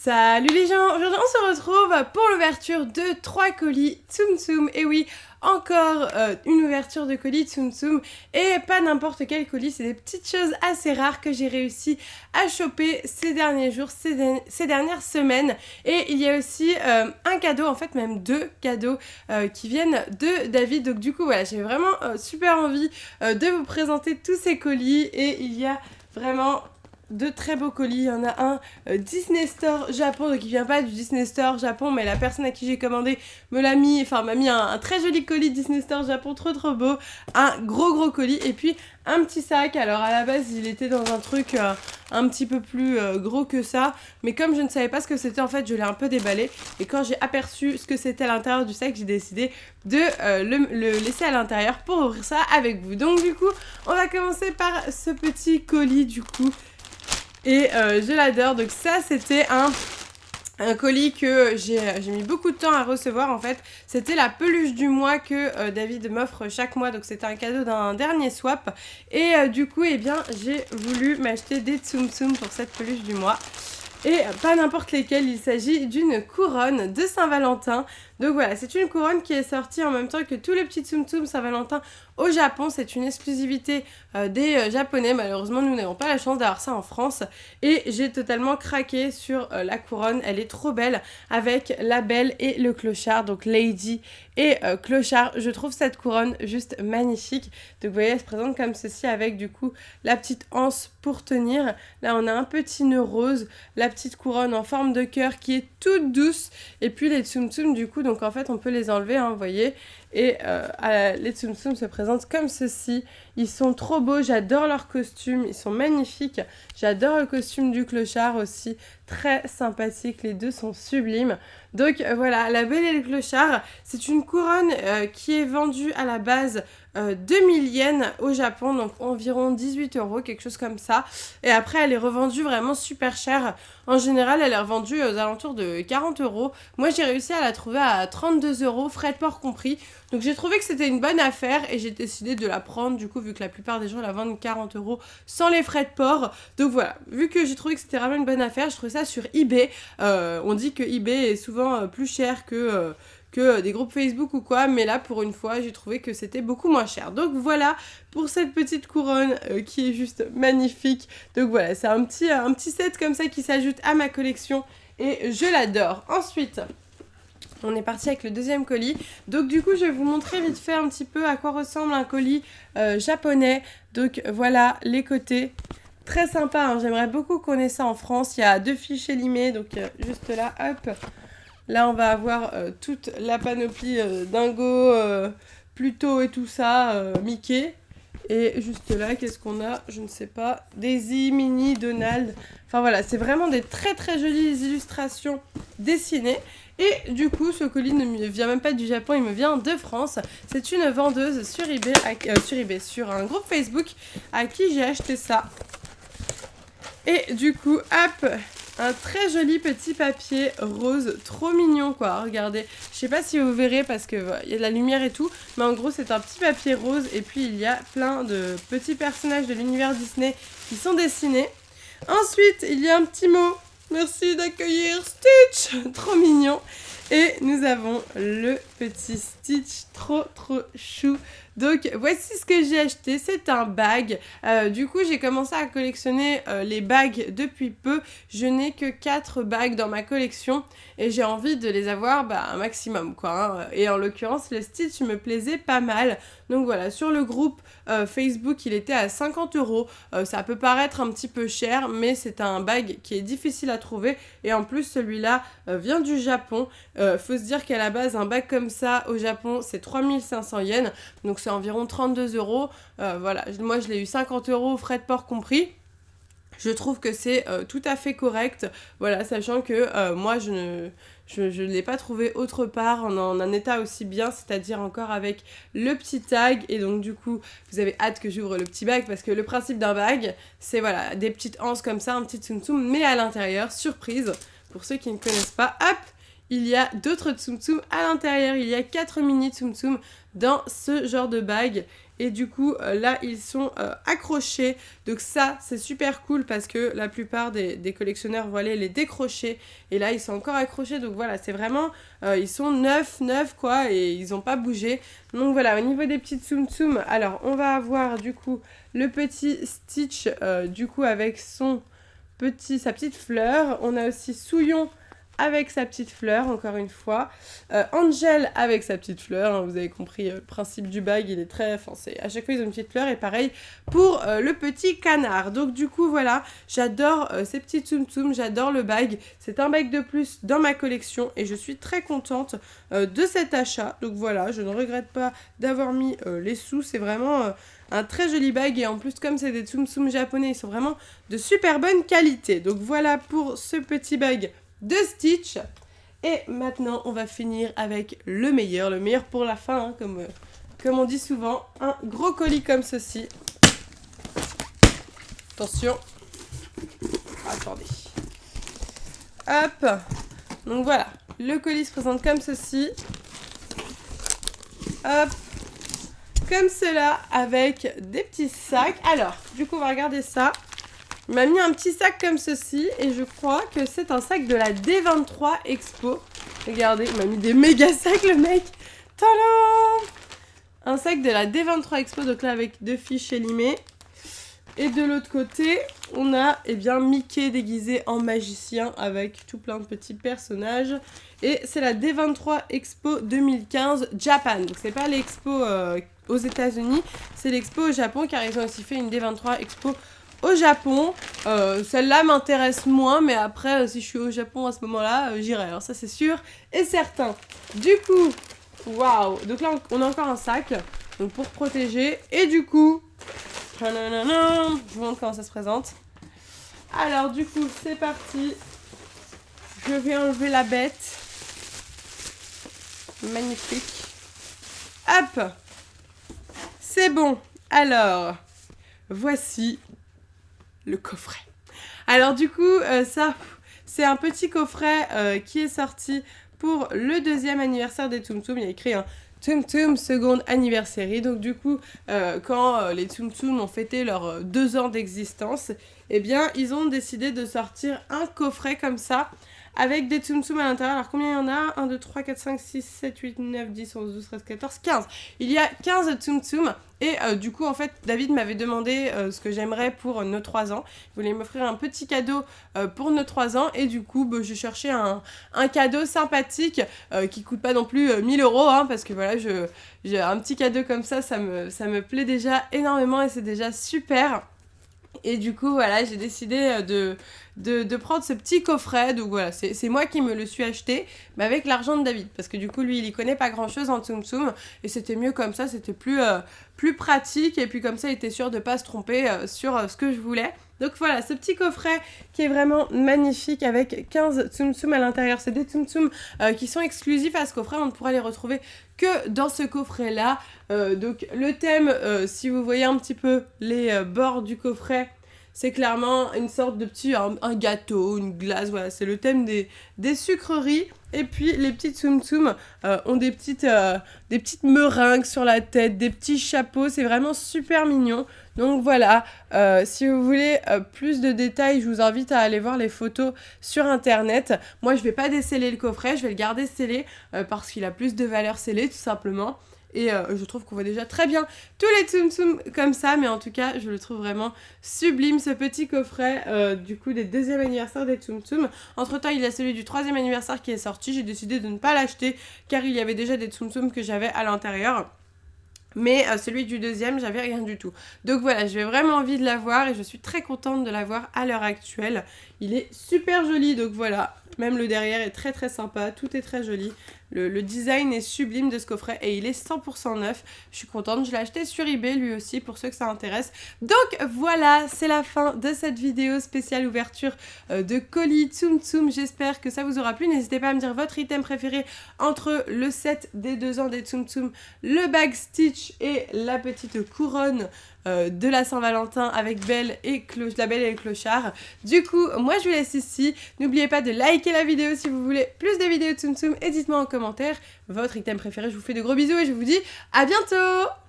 Salut les gens, aujourd'hui on se retrouve pour l'ouverture de 3 colis Tsum Tsum. Et oui, encore une ouverture de colis Tsum Tsum. Et pas n'importe quel colis, c'est des petites choses assez rares que j'ai réussi à choper ces derniers jours, ces dernières semaines. Et il y a aussi un cadeau, en fait même 2 cadeaux qui viennent de David. Donc du coup voilà, j'ai vraiment super envie de vous présenter tous ces colis. Et il y a vraiment de très beaux colis. Il y en a un Disney Store Japon, donc il vient pas du Disney Store Japon, mais la personne à qui j'ai commandé m'a mis un très joli colis Disney Store Japon, trop beau, un gros colis, et puis un petit sac. Alors à la base il était dans un truc un petit peu plus gros que ça, mais comme je ne savais pas ce que c'était, en fait je l'ai un peu déballé, et quand j'ai aperçu ce que c'était à l'intérieur du sac, j'ai décidé de le laisser à l'intérieur pour ouvrir ça avec vous. Donc du coup on va commencer par ce petit colis du coup. Et je l'adore. Donc ça c'était un colis que j'ai mis beaucoup de temps à recevoir en fait. C'était la peluche du mois que David m'offre chaque mois. Donc c'était un cadeau d'un dernier swap. Et du coup eh bien j'ai voulu m'acheter des Tsum Tsum pour cette peluche du mois. Et pas n'importe lesquels, il s'agit d'une couronne de Saint-Valentin. Donc voilà, c'est une couronne qui est sortie en même temps que tous les petits Tsum Tsum Saint-Valentin au Japon. C'est une exclusivité des Japonais. Malheureusement, nous n'avons pas la chance d'avoir ça en France. Et j'ai totalement craqué sur la couronne. Elle est trop belle avec la belle et le clochard. Donc Lady et clochard. Je trouve cette couronne juste magnifique. Donc vous voyez, elle se présente comme ceci avec du coup la petite anse pour tenir. Là, on a un petit nœud rose. La petite couronne en forme de cœur qui est toute douce. Et puis les Tsum Tsum du coup, donc en fait on peut les enlever, hein, vous voyez. Et les Tsum Tsum se présentent comme ceci. Ils sont trop beaux, j'adore leurs costumes, ils sont magnifiques. J'adore le costume du clochard aussi, très sympathique, les deux sont sublimes. Donc voilà, la belle et le clochard, c'est une couronne qui est vendue à la base 2000 yens au Japon, donc environ 18 €, quelque chose comme ça. Et après, elle est revendue vraiment super chère. En général, elle est revendue aux alentours de 40 €. Moi, j'ai réussi à la trouver à 32 €, frais de port compris. Donc j'ai trouvé que c'était une bonne affaire et j'ai décidé de la prendre, du coup, vu que la plupart des gens la vendent 40 € sans les frais de port. Donc voilà, vu que j'ai trouvé que c'était vraiment une bonne affaire, je trouvais ça sur eBay. On dit que eBay est souvent plus cher que des groupes Facebook ou quoi, mais là pour une fois j'ai trouvé que c'était beaucoup moins cher. Donc voilà pour cette petite couronne qui est juste magnifique. Donc voilà, c'est un petit set comme ça qui s'ajoute à ma collection et je l'adore. Ensuite on est parti avec le deuxième colis. Donc du coup je vais vous montrer vite fait un petit peu à quoi ressemble un colis japonais. Donc voilà les côtés. Très sympa, hein. J'aimerais beaucoup qu'on ait ça en France. Il y a 2 fichiers limés, donc juste là, hop. Là, on va avoir toute la panoplie Dingo, Pluto et tout ça, Mickey. Et juste là, qu'est-ce qu'on a? Je ne sais pas. Daisy, Minnie, Donald. Enfin voilà, c'est vraiment des très jolies illustrations dessinées. Et du coup, ce colis ne me vient même pas du Japon, il me vient de France. C'est une vendeuse sur eBay, sur un groupe Facebook à qui j'ai acheté ça. Et du coup, hop, un très joli petit papier rose, trop mignon quoi, regardez. Je sais pas si vous verrez parce que il y a de la lumière et tout, mais en gros c'est un petit papier rose et puis il y a plein de petits personnages de l'univers Disney qui sont dessinés. Ensuite, il y a un petit mot. Merci d'accueillir Stitch, trop mignon. Et nous avons le petit Stitch, trop chou. Donc voici ce que j'ai acheté, c'est un bag. Du coup j'ai commencé à collectionner les bags depuis peu. Je n'ai que 4 bags dans ma collection et j'ai envie de les avoir un maximum quoi, hein. Et en l'occurrence le Stitch me plaisait pas mal. Donc voilà, sur le groupe Facebook il était à 50 €. Ça peut paraître un petit peu cher, mais c'est un bag qui est difficile à trouver. Et en plus celui-là vient du Japon. Faut se dire qu'à la base un bag comme ça au Japon c'est 3500 yens. Donc c'est environ 32 €. Voilà, moi je l'ai eu 50 € frais de port compris. Je trouve que c'est tout à fait correct. Voilà, sachant que moi je ne l'ai pas trouvé autre part en un état aussi bien, c'est-à-dire encore avec le petit tag. Et donc du coup, vous avez hâte que j'ouvre le petit bag parce que le principe d'un bag, c'est voilà, des petites anses comme ça, un petit tsum tsum, mais à l'intérieur, surprise, pour ceux qui ne connaissent pas, hop, il y a d'autres Tsum Tsum à l'intérieur. Il y a 4 mini Tsum Tsum dans ce genre de bague. Et du coup, là, ils sont accrochés. Donc ça, c'est super cool parce que la plupart des collectionneurs vont aller les décrocher. Et là, ils sont encore accrochés. Donc voilà, c'est vraiment... ils sont neufs quoi. Et ils n'ont pas bougé. Donc voilà, au niveau des petits Tsum Tsum, alors, on va avoir du coup le petit Stitch, du coup, avec sa petite fleur. On a aussi Souillon avec sa petite fleur, encore une fois. Angel avec sa petite fleur, hein, vous avez compris le principe du bag, il est très... Enfin, à chaque fois ils ont une petite fleur, et pareil pour le petit canard. Donc du coup, voilà, j'adore ces petits Tsum Tsum, j'adore le bag. C'est un bag de plus dans ma collection, et je suis très contente de cet achat. Donc voilà, je ne regrette pas d'avoir mis les sous, c'est vraiment... un très joli bag, et en plus comme c'est des Tsum Tsum japonais, ils sont vraiment de super bonne qualité. Donc voilà pour ce petit bag de Stitch. Et maintenant on va finir avec le meilleur pour la fin, hein, comme on dit souvent, un gros colis comme ceci. Attention, attendez, hop, donc voilà, le colis se présente comme ceci, hop, comme cela, avec des petits sacs. Alors, du coup, on va regarder ça. Il m'a mis un petit sac comme ceci, et je crois que c'est un sac de la D23 Expo. Regardez, il m'a mis des méga sacs, le mec. Tadam! Un sac de la D23 Expo, donc là, avec 2 fiches limées. Et de l'autre côté, on a, eh bien, Mickey déguisé en magicien, avec tout plein de petits personnages. Et c'est la D23 Expo 2015 Japan. Donc c'est pas l'expo aux États-Unis, c'est l'expo au Japon, car ils ont aussi fait une D23 Expo au Japon. Celle-là m'intéresse moins, mais après, si je suis au Japon à ce moment-là, j'irai. Alors ça, c'est sûr et certain. Du coup, waouh! Donc là, on a encore un sac, donc pour protéger. Et du coup, je vous montre comment ça se présente. Alors du coup, c'est parti. Je vais enlever la bête. Magnifique. Hop! C'est bon. Alors, voici le coffret. Alors du coup, ça, c'est un petit coffret qui est sorti pour le 2e anniversaire des Tsum Tsum. Il y a écrit un Tsum Tsum second anniversary. Donc du coup, quand les Tsum Tsum ont fêté leurs 2 ans d'existence, eh bien, ils ont décidé de sortir un coffret comme ça, avec des Tsum Tsum à l'intérieur. Alors combien il y en a? 1, 2, 3, 4, 5, 6, 7, 8, 9, 10, 11, 12, 13, 14, 15. Il y a 15 Tsum Tsum. Et du coup, en fait, David m'avait demandé ce que j'aimerais pour nos 3 ans. Il voulait m'offrir un petit cadeau pour nos 3 ans. Et du coup, j'ai cherché un cadeau sympathique qui coûte pas non plus 1 000 €. Hein, parce que voilà, j'ai un petit cadeau comme ça me plaît déjà énormément, et c'est déjà super. Et du coup, voilà, j'ai décidé de prendre ce petit coffret. Donc voilà, c'est moi qui me le suis acheté, mais avec l'argent de David. Parce que du coup, lui, il y connaît pas grand-chose en Tsum Tsum. Et c'était mieux comme ça, c'était plus pratique. Et puis comme ça, il était sûr de pas se tromper sur ce que je voulais. Donc voilà, ce petit coffret qui est vraiment magnifique, avec 15 Tsum Tsum à l'intérieur. C'est des Tsum Tsum qui sont exclusifs à ce coffret. On ne pourra les retrouver que dans ce coffret-là. Donc le thème, si vous voyez un petit peu les bords du coffret, c'est clairement une sorte de petit un gâteau, une glace. Voilà, c'est le thème des sucreries. Et puis les petits Tsum Tsum ont des petites meringues sur la tête, des petits chapeaux. C'est vraiment super mignon. Donc voilà, si vous voulez plus de détails, je vous invite à aller voir les photos sur internet. Moi, je vais pas déceler le coffret, je vais le garder scellé parce qu'il a plus de valeur scellée, tout simplement. Et je trouve qu'on voit déjà très bien tous les Tsum Tsum comme ça, mais en tout cas, je le trouve vraiment sublime, ce petit coffret du coup des 2e anniversaire des Tsum Tsum. Entre temps, il y a celui du 3e anniversaire qui est sorti. J'ai décidé de ne pas l'acheter car il y avait déjà des Tsum Tsum que j'avais à l'intérieur. Mais celui du 2e, j'avais rien du tout. Donc voilà, j'ai vraiment envie de l'avoir, et je suis très contente de l'avoir à l'heure actuelle. Il est super joli, donc voilà. Même le derrière est très très sympa, tout est très joli. Le design est sublime de ce coffret, et il est 100% neuf. Je suis contente, je l'ai acheté sur eBay lui aussi, pour ceux que ça intéresse. Donc voilà, c'est la fin de cette vidéo spéciale ouverture de colis Tsum Tsum. J'espère que ça vous aura plu. N'hésitez pas à me dire votre item préféré entre le set des 2 ans des Tsum Tsum, le bag Stitch et la petite couronne de la Saint-Valentin avec Belle et La Belle et le Clochard. Du coup, moi je vous laisse ici. N'oubliez pas de liker la vidéo si vous voulez plus de vidéos de Tsum Tsum et dites-moi en commentaire votre item préféré. Je vous fais de gros bisous et je vous dis à bientôt.